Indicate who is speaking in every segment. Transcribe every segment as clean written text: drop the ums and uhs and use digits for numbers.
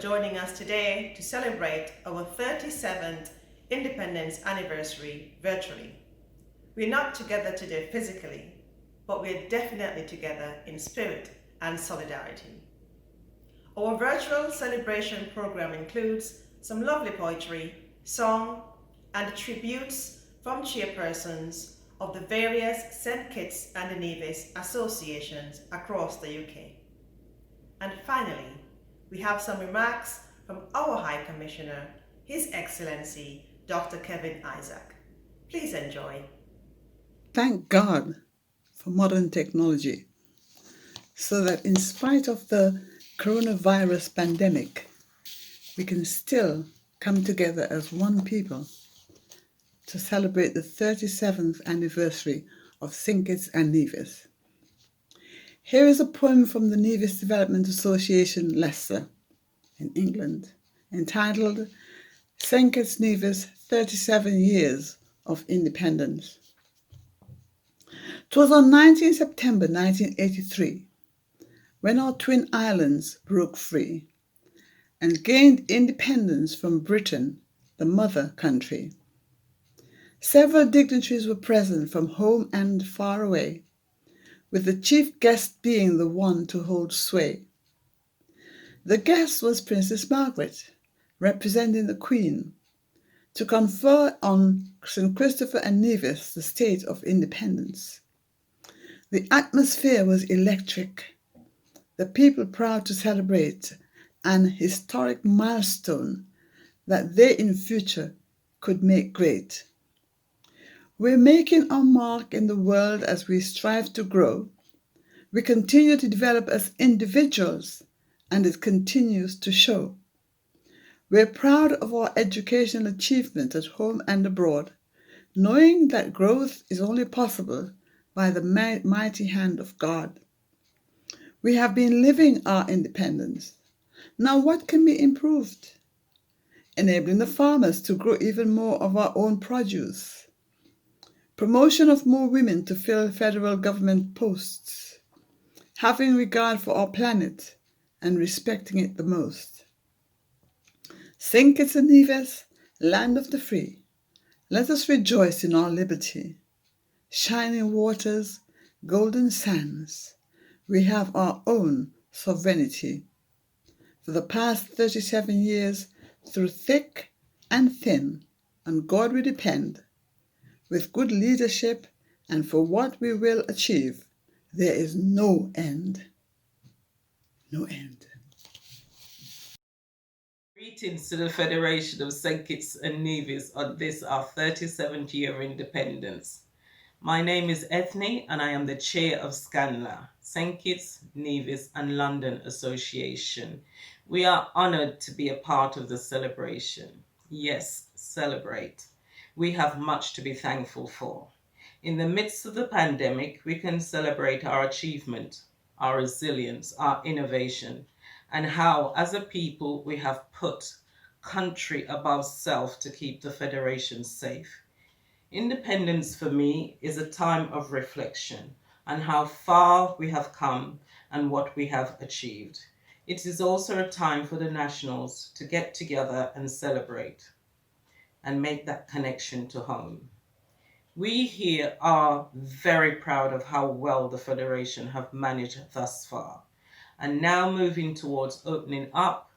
Speaker 1: joining us today to celebrate our 37th Independence anniversary virtually. We're not together today physically, but we're definitely together in spirit and solidarity. Our virtual celebration program includes some lovely poetry, song, and tributes from chairpersons of the various St. Kitts and Nevis associations across the UK. And finally, we have some remarks from our High Commissioner, His Excellency Dr. Kevin Isaac. Please enjoy.
Speaker 2: Thank God for modern technology, so that in spite of the coronavirus pandemic, we can still come together as one people to celebrate the 37th anniversary of St. Kitts and Nevis. Here is a poem from the Nevis Development Association, Leicester, in England, entitled St. Kitts Nevis 37 Years of Independence. 'Twas on 19 September 1983 when our twin islands broke free and gained independence from Britain, the mother country. Several dignitaries were present from home and far away, with the chief guest being the one to hold sway. The guest was Princess Margaret, representing the Queen, to confer on St. Christopher and Nevis the state of independence. The atmosphere was electric, the people proud to celebrate an historic milestone that they in future could make great. We're making our mark in the world as we strive to grow. We continue to develop as individuals, and it continues to show. We're proud of our educational achievement at home and abroad, knowing that growth is only possible by the mighty hand of God. We have been living our independence. Now what can be improved? Enabling the farmers to grow even more of our own produce. Promotion of more women to fill federal government posts. Having regard for our planet and respecting it the most. St. Kitts and Nevis, land of the free, let us rejoice in our liberty. Shining waters, golden sands, we have our own sovereignty. For the past 37 years, through thick and thin, on God we depend. With good leadership and for what we will achieve, there is no end. No end.
Speaker 3: Greetings to the Federation of St. Kitts and Nevis on this, our 37th year of independence. My name is Ethne and I am the chair of SCANLA, St. Kitts, Nevis and London Association. We are honoured to be a part of the celebration. Yes, celebrate. We have much to be thankful for. In the midst of the pandemic, we can celebrate our achievement, our resilience, our innovation, and how, as a people, we have put country above self to keep the Federation safe. Independence for me is a time of reflection on how far we have come and what we have achieved. It is also a time for the nationals to get together and celebrate and make that connection to home. We here are very proud of how well the Federation have managed thus far. And now moving towards opening up,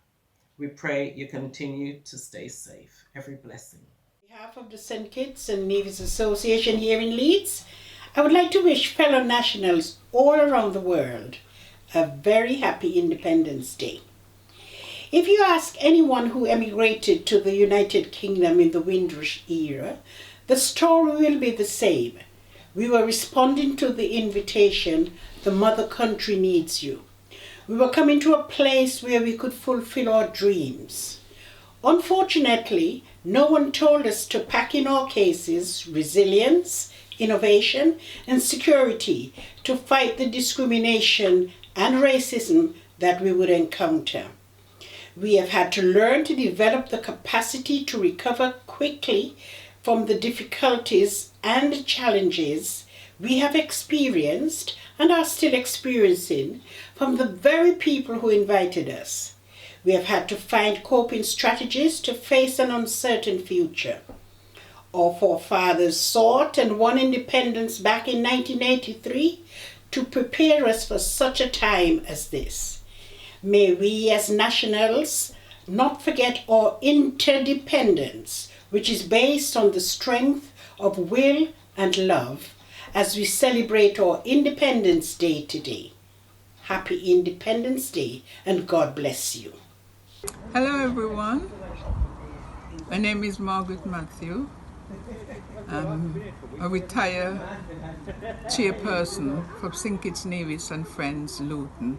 Speaker 3: we pray you continue to stay safe. Every blessing.
Speaker 4: On behalf of the St. Kitts and Nevis Association here in Leeds, I would like to wish fellow nationals all around the world a very happy Independence Day. If you ask anyone who emigrated to the United Kingdom in the Windrush era, the story will be the same. We were responding to the invitation, the mother country needs you. We were coming to a place where we could fulfill our dreams. Unfortunately, no one told us to pack in our cases resilience, innovation, and security to fight the discrimination and racism that we would encounter. We have had to learn to develop the capacity to recover quickly from the difficulties and challenges we have experienced and are still experiencing from the very people who invited us. We have had to find coping strategies to face an uncertain future. Our forefathers sought and won independence back in 1983 to prepare us for such a time as this. May we as nationals not forget our interdependence, which is based on the strength of will and love, as we celebrate our Independence Day today. Happy Independence Day, and God bless you.
Speaker 5: Hello everyone, my name is Margaret Matthew. I'm a retired chairperson for St. Kitts Nevis and Friends Luton.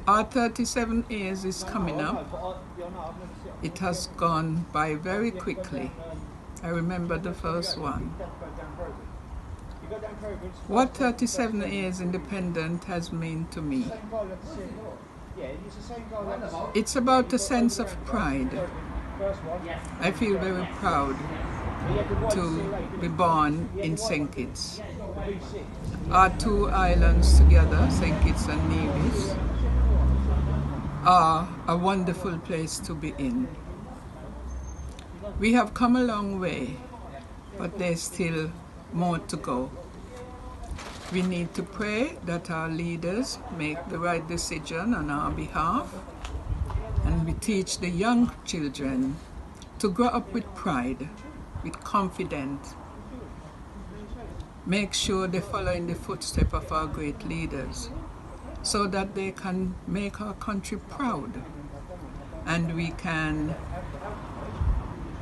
Speaker 5: Our 37 years is coming up. It has gone by very quickly. I remember the first one. What 37 years independent has meant to me? It's about a sense of pride. I feel very proud to be born in St. Kitts. Our two islands together, St. Kitts and Nevis, are a wonderful place to be in. We have come a long way, but there's still more to go. We need to pray that our leaders make the right decision on our behalf, and we teach the young children to grow up with pride, with confidence. Make sure they follow in the footsteps of our great leaders so that they can make our country proud and we can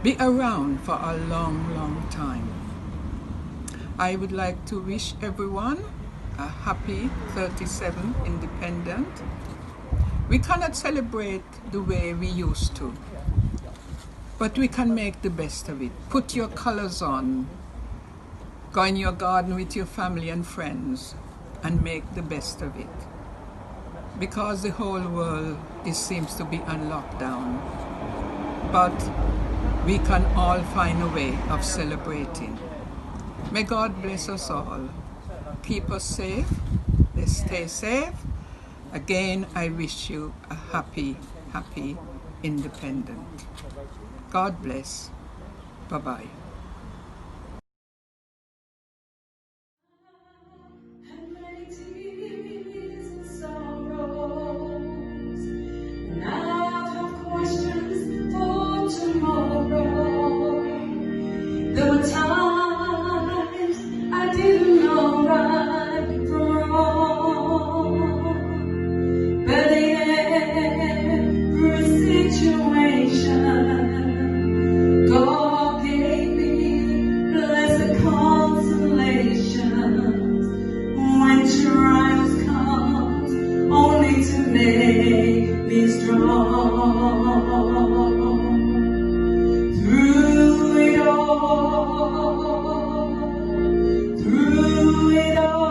Speaker 5: be around for a long, long time. I would like to wish everyone a happy 37th Independent. We cannot celebrate the way we used to, but we can make the best of it. Put your colors on, go in your garden with your family and friends and make the best of it. Because the whole world seems to be on lockdown, but we can all find a way of celebrating. May God bless us all. Keep us safe. Let's stay safe. Again, I wish you a happy, happy Independent. God bless. Bye-bye.
Speaker 6: There were times I didn't know right from wrong, but in every situation, God gave me blessed consolations. When trials come, only to make me strong. Through it all,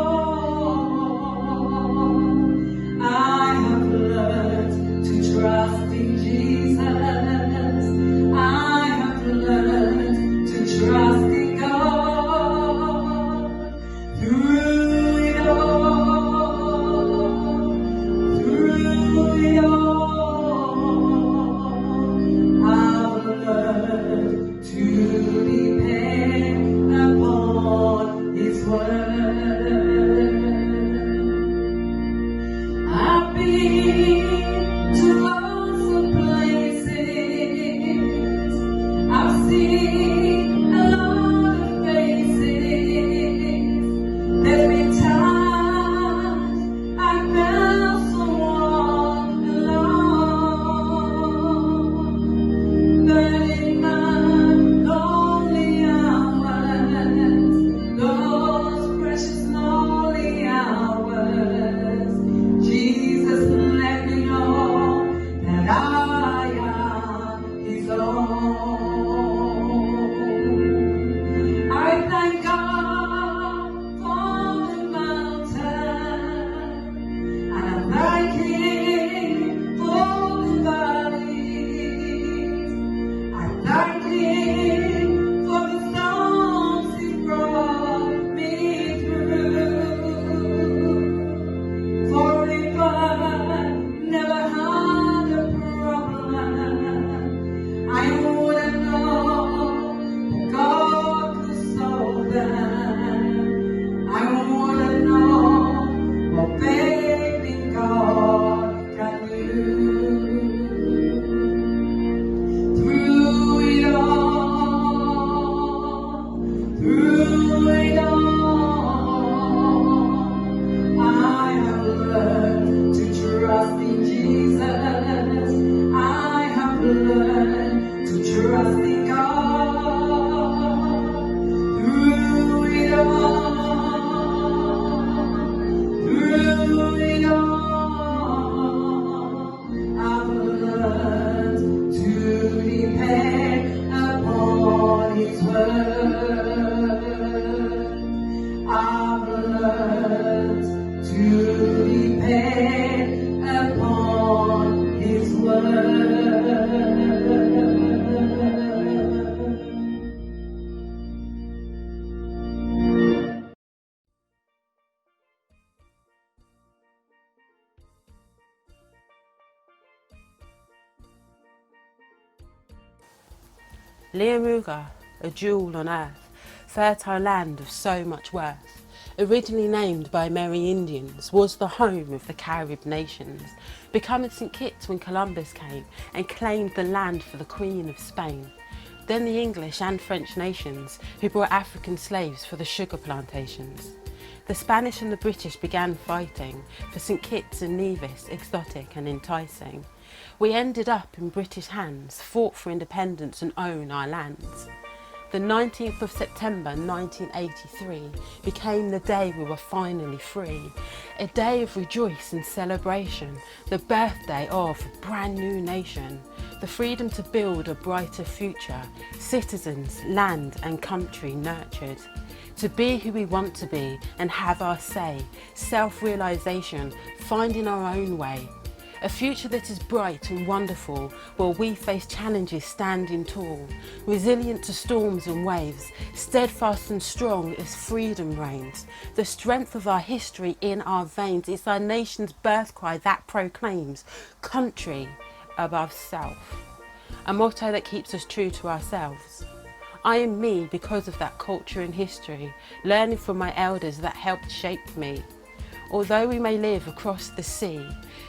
Speaker 7: Leamuga, a jewel on earth, fertile land of so much worth, originally named by merry Indians, was the home of the Carib nations, becoming St Kitts when Columbus came and claimed the land for the Queen of Spain. Then the English and French nations who brought African slaves for the sugar plantations. The Spanish and the British began fighting for St Kitts and Nevis, exotic and enticing. We ended up in British hands, fought for independence and own our lands. The 19th of September 1983 became the day we were finally free. A day of rejoice and celebration, the birthday of a brand new nation. The freedom to build a brighter future, citizens, land and country nurtured. To be who we want to be and have our say, self-realisation, finding our own way. A future that is bright and wonderful, while we face challenges standing tall, resilient to storms and waves, steadfast and strong as freedom reigns. The strength of our history in our veins, it's our nation's birth cry that proclaims country above self. A motto that keeps us true to ourselves. I am me because of that culture and history, learning from my elders that helped shape me. Although we may live across the sea,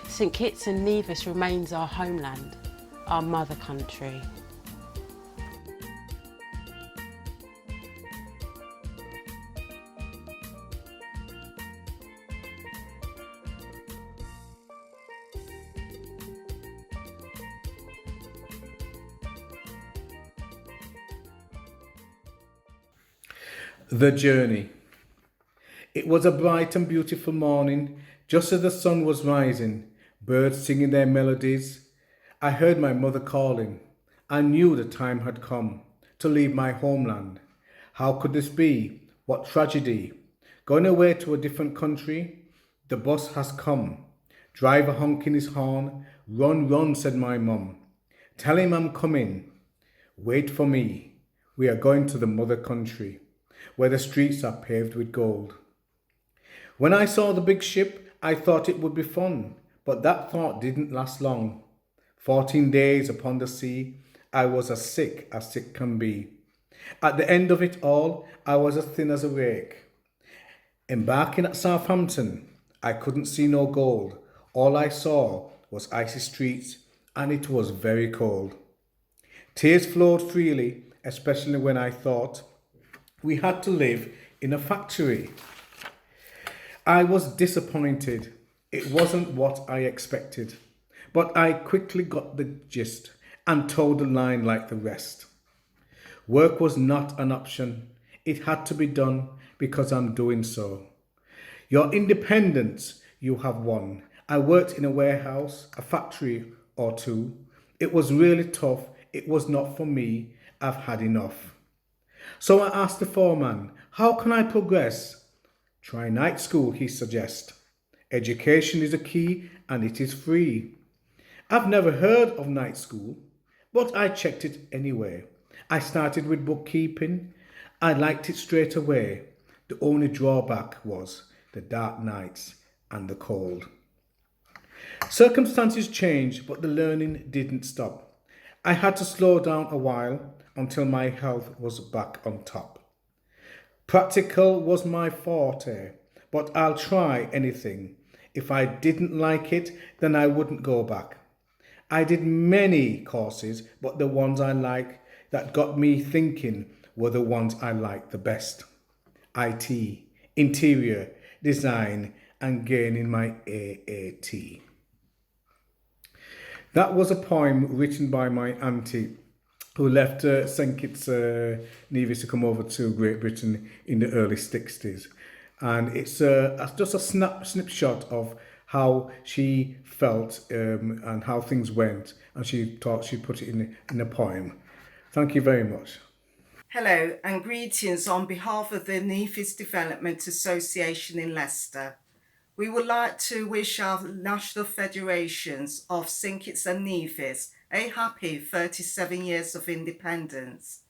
Speaker 7: St Kitts and Nevis remains our homeland, our mother country.
Speaker 8: The Journey. It was a bright and beautiful morning, just as the sun was rising, birds singing their melodies. I heard my mother calling. I knew the time had come to leave my homeland. How could this be? What tragedy? Going away to a different country? The bus has come. Driver honking his horn. Run, run, said my mum. Tell him I'm coming. Wait for me. We are going to the mother country, where the streets are paved with gold. When I saw the big ship, I thought it would be fun, but that thought didn't last long. 14 days upon the sea, I was as sick can be. At the end of it all, I was as thin as a rake. Embarking at Southampton, I couldn't see no gold. All I saw was icy streets, and it was very cold. Tears flowed freely, especially when I thought we had to live in a factory. I was disappointed. It wasn't what I expected. But I quickly got the gist and toed the line like the rest. Work was not an option. It had to be done because I'm doing so. Your independence you have won. I worked in a warehouse, a factory or two. It was really tough. It was not for me. I've had enough. So I asked the foreman, how can I progress? Try night school, he suggests. Education is a key and it is free. I've never heard of night school, but I checked it anyway. I started with bookkeeping. I liked it straight away. The only drawback was the dark nights and the cold. Circumstances changed, but the learning didn't stop. I had to slow down a while until my health was back on top. Practical was my forte, but I'll try anything. If I didn't like it, then I wouldn't go back. I did many courses, but the ones I liked that got me thinking were the ones I liked the best. IT, interior, design, and gaining my AAT. That was a poem written by my auntie, who left St Kitts Nevis to come over to Great Britain in the early 60s. And it's just a snapshot of how she felt and how things went. And she thought she'd put it in a poem. Thank you very much.
Speaker 9: Hello and greetings on behalf of the Nevis Development Association in Leicester. We would like to wish our national federations of St Kitts and Nevis a happy 37 years of independence.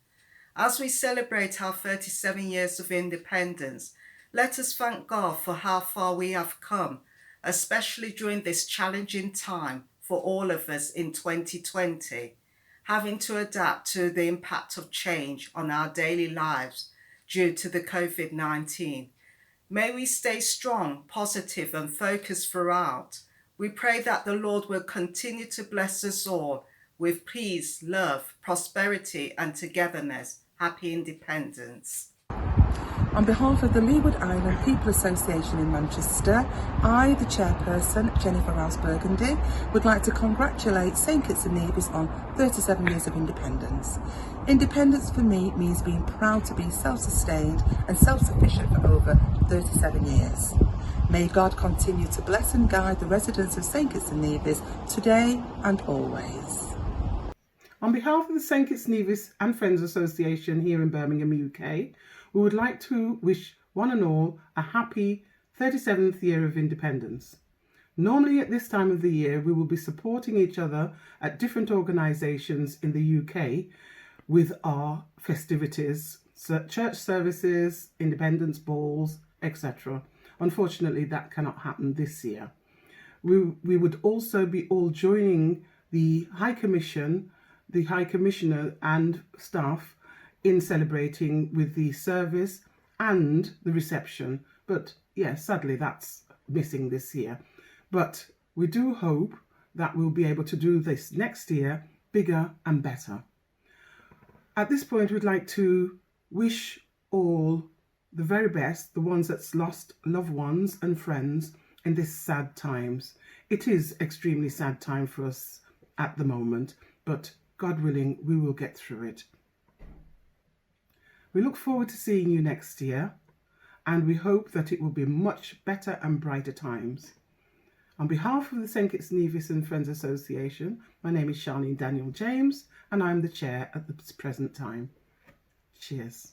Speaker 9: As we celebrate our 37 years of independence, let us thank God for how far we have come, especially during this challenging time for all of us in 2020. having to adapt to the impact of change on our daily lives due to the COVID-19. May we stay strong, positive and focused throughout. We pray that the Lord will continue to bless us all with peace, love, prosperity and togetherness. Happy independence.
Speaker 10: On behalf of the Leeward Island People Association in Manchester, I, the chairperson, Jennifer Rouse-Burgundy, would like to congratulate St Kitts and Nevis on 37 years of independence. Independence for me means being proud to be self-sustained and self-sufficient for over 37 years. May God continue to bless and guide the residents of St Kitts and Nevis today and always.
Speaker 11: On behalf of the St Kitts Nevis and Friends Association here in Birmingham, UK, we would like to wish one and all a happy 37th year of independence. Normally at this time of the year, we will be supporting each other at different organisations in the UK with our festivities, church services, independence balls, etc. Unfortunately, that cannot happen this year. We would also be all joining the High Commission, the High Commissioner and staff in celebrating with the service and the reception. But yes, sadly that's missing this year. But we do hope that we'll be able to do this next year bigger and better. At this point, we'd like to wish all the very best, the ones that's lost loved ones and friends in this sad times. It is extremely sad time for us at the moment, but God willing, we will get through it. We look forward to seeing you next year, and we hope that it will be much better and brighter times. On behalf of the St Kitts Nevis and Friends Association, my name is Charlene Daniel James, and I'm the chair at the present time. Cheers.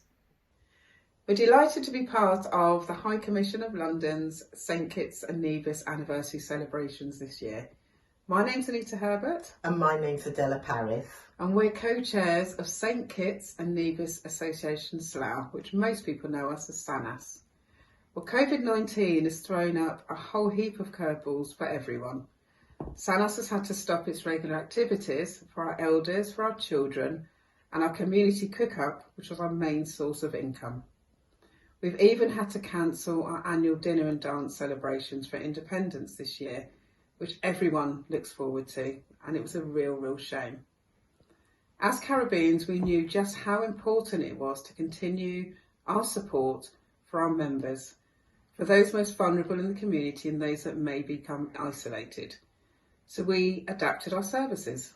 Speaker 10: We're delighted to be part of the High Commission of London's St Kitts and Nevis anniversary celebrations this year. My name's Anita Herbert.
Speaker 12: And my name's Adela Paris.
Speaker 10: And we're co-chairs of St Kitts and Nevis Association Slough, which most people know us as SANAS. Well, COVID-19 has thrown up a whole heap of curveballs for everyone. SANAS has had to stop its regular activities for our elders, for our children, and our community cook-up, which was our main source of income. We've even had to cancel our annual dinner and dance celebrations for independence this year, which everyone looks forward to, and it was a real shame. As Caribbeans, we knew just how important it was to continue our support for our members, for those most vulnerable in the community and those that may become isolated. So we adapted our services.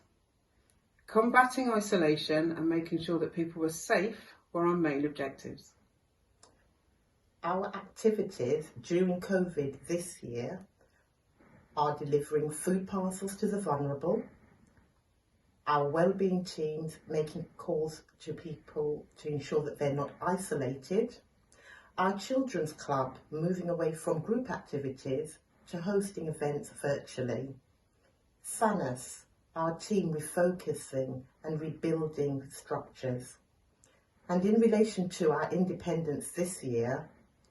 Speaker 10: Combating isolation and making sure that people were safe were our main objectives.
Speaker 12: Our activities during COVID this year are delivering food parcels to the vulnerable, our wellbeing teams making calls to people to ensure that they're not isolated, our children's club moving away from group activities to hosting events virtually, SANAS, our team refocusing and rebuilding structures. And in relation to our independence this year,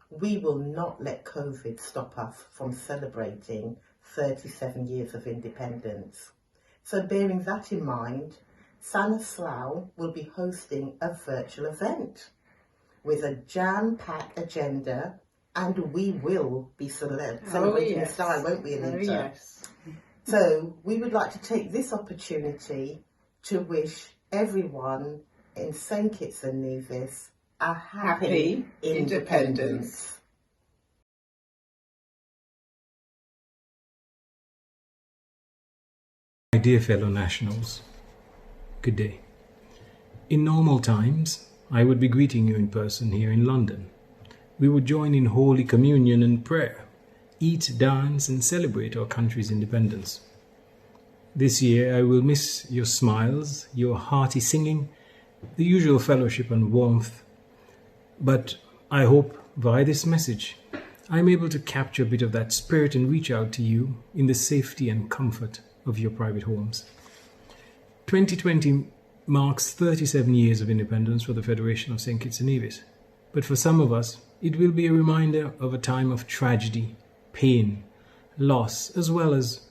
Speaker 12: we will not let COVID stop us from celebrating 37 years of independence. So bearing that in mind, SANAS Slough will be hosting a virtual event with a jam-packed agenda, and we will be celebrating in style, won't we, Anita?
Speaker 10: Yes.
Speaker 12: So we would like to take this opportunity to wish everyone in St Kitts and Nevis a happy independence.
Speaker 13: My dear fellow nationals, good day. In normal times, I would be greeting you in person here in London. We would join in Holy Communion and prayer, eat, dance and celebrate our country's independence. This year I will miss your smiles, your hearty singing, the usual fellowship and warmth, but I hope via this message I'm able to capture a bit of that spirit and reach out to you in the safety and comfort of your private homes. 2020 marks 37 years of independence for the Federation of St Kitts and Nevis, but for some of us it will be a reminder of a time of tragedy, pain, loss, as well as,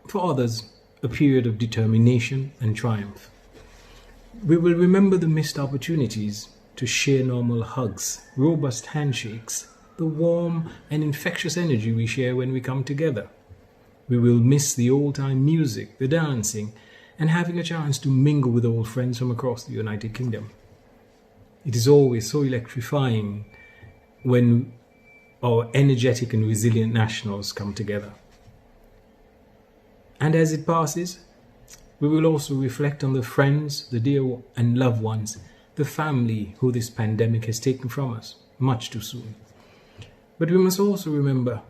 Speaker 13: for others, a period of determination and triumph. We will remember the missed opportunities to share normal hugs, robust handshakes, the warm and infectious energy we share when we come together. We will miss the old-time music, the dancing, and having a chance to mingle with old friends from across the United Kingdom. It is always so electrifying when our energetic and resilient nationals come together. And as it passes, we will also reflect on the friends, the dear and loved ones, the family who this pandemic has taken from us much too soon. But we must also remember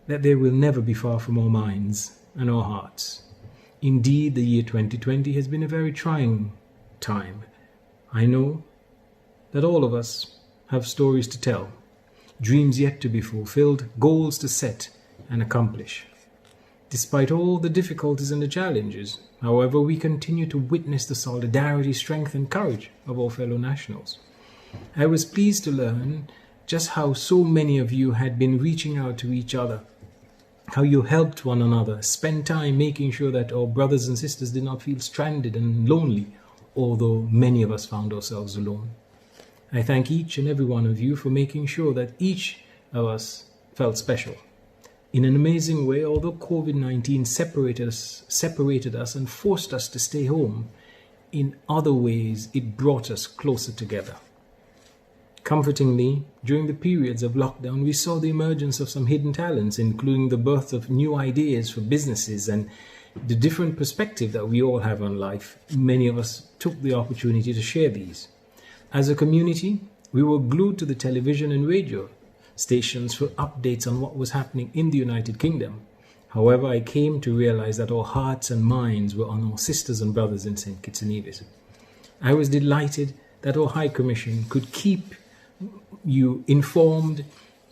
Speaker 13: that they will never be far from our minds and our hearts. Indeed, the year 2020 has been a very trying time. I know that all of us have stories to tell, dreams yet to be fulfilled, goals to set and accomplish. Despite all the difficulties and the challenges, however, we continue to witness the solidarity, strength and courage of our fellow nationals. I was pleased to learn just how so many of you had been reaching out to each other, how you helped one another, spent time making sure that our brothers and sisters did not feel stranded and lonely, although many of us found ourselves alone. I thank each and every one of you for making sure that each of us felt special. In an amazing way, although COVID-19 separated us and forced us to stay home, in other ways it brought us closer together. Comfortingly, during the periods of lockdown, we saw the emergence of some hidden talents, including the birth of new ideas for businesses and the different perspective that we all have on life. Many of us took the opportunity to share these. As a community, we were glued to the television and radio stations for updates on what was happening in the United Kingdom. However, I came to realize that our hearts and minds were on our sisters and brothers in St. Kitts and Nevis. I was delighted that our High Commission could keep you informed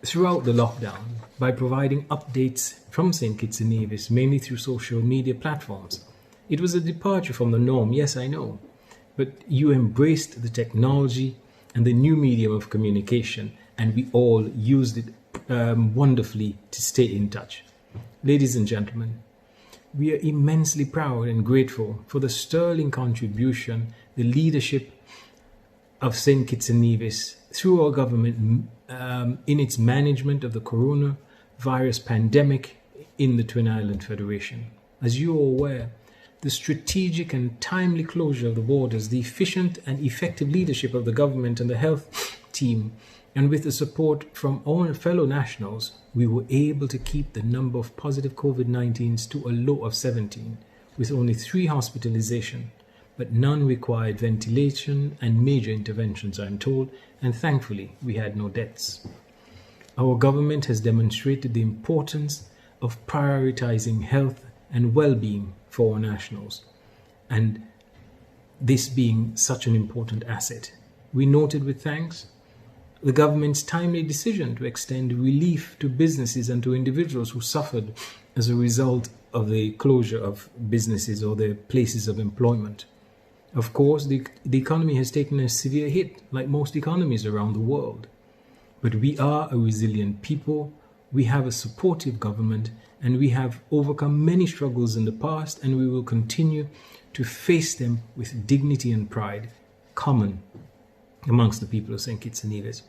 Speaker 13: throughout the lockdown by providing updates from St. Kitts and Nevis, mainly through social media platforms. It was a departure from the norm, yes, I know, but you embraced the technology and the new medium of communication, and we all used it wonderfully to stay in touch. Ladies and gentlemen, we are immensely proud and grateful for the sterling contribution, the leadership of St. Kitts and Nevis through our government in its management of the coronavirus pandemic in the Twin Island Federation. As you are aware, the strategic and timely closure of the borders, the efficient and effective leadership of the government and the health team, and with the support from our fellow nationals, we were able to keep the number of positive COVID-19s to a low of 17, with only 3 hospitalizations, but none required ventilation and major interventions, I'm told, and thankfully we had no deaths. Our government has demonstrated the importance of prioritizing health and well-being for our nationals, and this being such an important asset. We noted with thanks the government's timely decision to extend relief to businesses and to individuals who suffered as a result of the closure of businesses or their places of employment. Of course, the economy has taken a severe hit, like most economies around the world. But we are a resilient people, we have a supportive government, and we have overcome many struggles in the past, and we will continue to face them with dignity and pride, common amongst the people of St. Kitts and Nevis.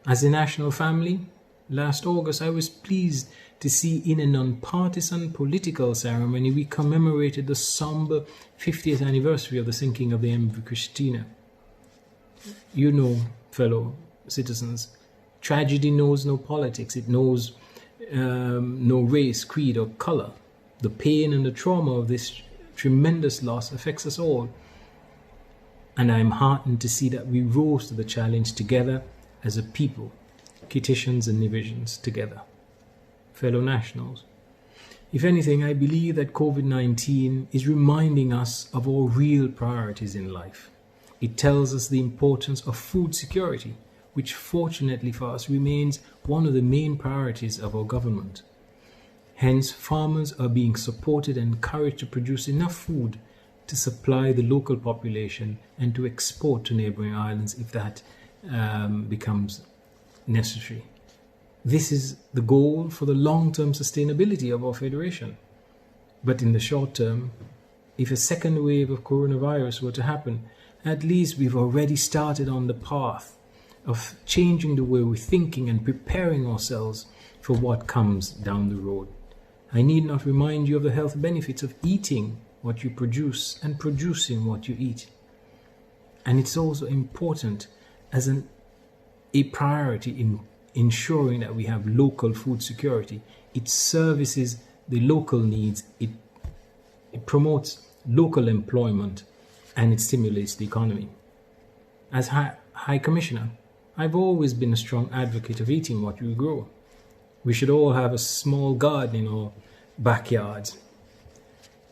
Speaker 13: As a national family, last August I was pleased to see in a non-partisan political ceremony we commemorated the somber 50th anniversary of the sinking of the MV Christina. You know, fellow citizens, tragedy knows no politics, it knows no race, creed or color. The pain and the trauma of this tremendous loss affects us all. And I am heartened to see that we rose to the challenge together as a people, Kittitians and Nevisians together. Fellow nationals, if anything, I believe that COVID-19 is reminding us of our real priorities in life. It tells us the importance of food security, which fortunately for us remains one of the main priorities of our government. Hence, farmers are being supported and encouraged to produce enough food to supply the local population and to export to neighbouring islands if that becomes necessary. This is the goal for the long-term sustainability of our federation. But in the short term, if a second wave of coronavirus were to happen, at least we've already started on the path of changing the way we're thinking and preparing ourselves for what comes down the road. I need not remind you of the health benefits of eating what you produce and producing what you eat. And it's also important as a priority in ensuring that we have local food security. It services the local needs, it promotes local employment, and it stimulates the economy. As High Commissioner, I've always been a strong advocate of eating what we grow. We should all have a small garden in our backyards.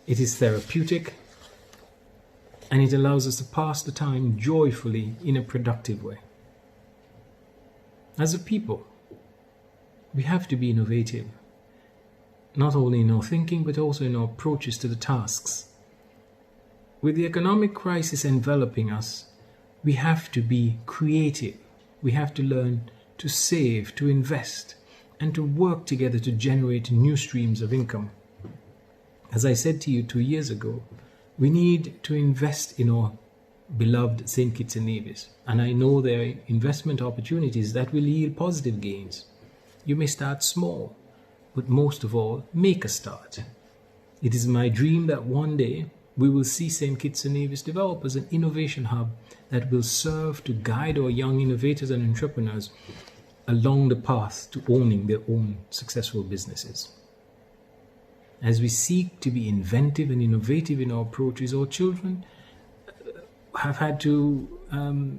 Speaker 13: It is therapeutic, and it allows us to pass the time joyfully in a productive way. As a people, we have to be innovative, not only in our thinking, but also in our approaches to the tasks. With the economic crisis enveloping us, we have to be creative. We have to learn to save, to invest, and to work together to generate new streams of income. As I said to you 2 years ago, we need to invest in our beloved St. Kitts and Nevis, and I know there are investment opportunities that will yield positive gains. You may start small, but most of all, make a start. It is my dream that one day we will see St. Kitts and Nevis develop as an innovation hub that will serve to guide our young innovators and entrepreneurs along the path to owning their own successful businesses. As we seek to be inventive and innovative in our approaches, our children have had to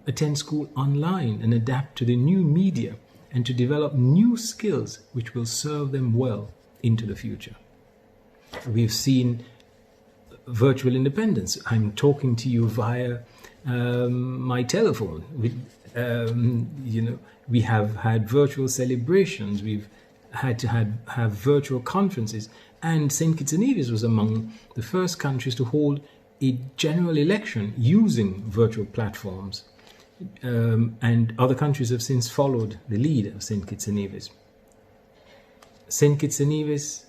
Speaker 13: attend school online and adapt to the new media and to develop new skills which will serve them well into the future. We've seen virtual independence. I'm talking to you via my telephone. We have had virtual celebrations. We've had to have virtual conferences. And St. Kitts and Nevis was among the first countries to hold a general election using virtual platforms. And other countries have since followed the lead of St. Kitts and Nevis. St. Kitts and Nevis,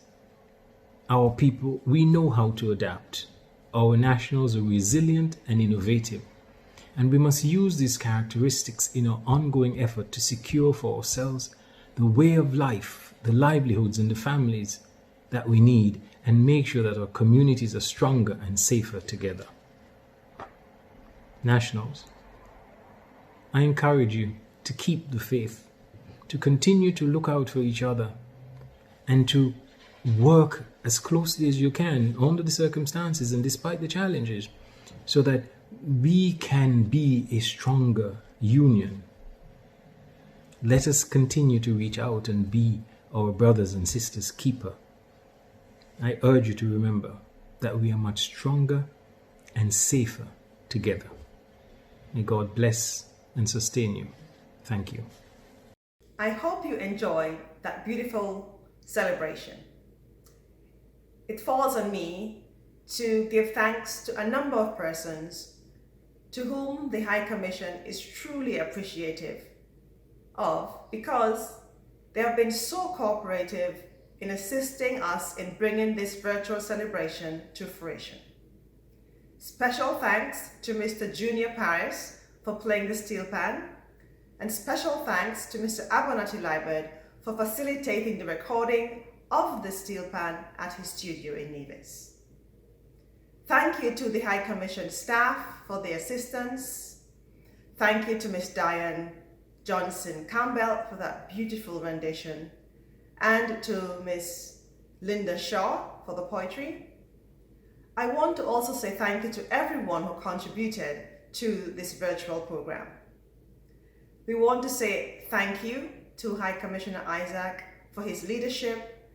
Speaker 13: our people, we know how to adapt. Our nationals are resilient and innovative. And we must use these characteristics in our ongoing effort to secure for ourselves the way of life, the livelihoods and the families that we need, and make sure that our communities are stronger and safer together. Nationals, I encourage you to keep the faith, to continue to look out for each other, and to work as closely as you can under the circumstances and despite the challenges, so that we can be a stronger union. Let us continue to reach out and be our brothers and sisters' keeper. I urge you to remember that we are much stronger and safer together. May God bless and sustain you. Thank you.
Speaker 1: I hope you enjoy that beautiful celebration. It falls on me to give thanks to a number of persons to whom the High Commission is truly appreciative of, because they have been so cooperative in assisting us in bringing this virtual celebration to fruition. Special thanks to Mr. Junior Paris for playing the steel pan, and special thanks to Mr. Abonati Liberd for facilitating the recording of the steel pan at his studio in Nevis. Thank you to the High Commission staff for their assistance. Thank you to Ms. Diane Johnson Campbell for that beautiful rendition, and to Ms. Linda Shaw for the poetry. I want to also say thank you to everyone who contributed to this virtual program. We want to say thank you to High Commissioner Isaac for his leadership,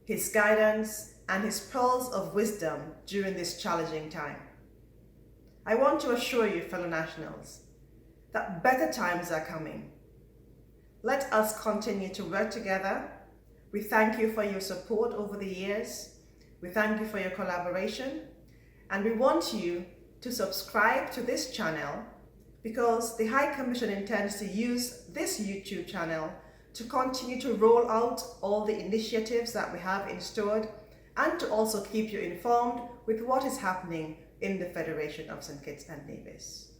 Speaker 1: his guidance, and his pearls of wisdom during this challenging time. I want to assure you, fellow nationals, that better times are coming. Let us continue to work together. We thank you for your support over the years. We thank you for your collaboration, and we want you to subscribe to this channel, because the High Commission intends to use this YouTube channel to continue to roll out all the initiatives that we have in store and to also keep you informed with what is happening in the Federation of St. Kitts and Nevis.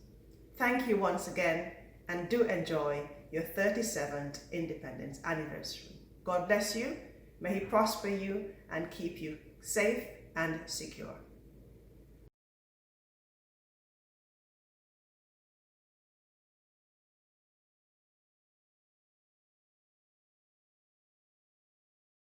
Speaker 1: Thank you once again, and do enjoy your 37th Independence anniversary. God bless you, may He prosper you and keep you safe and secure.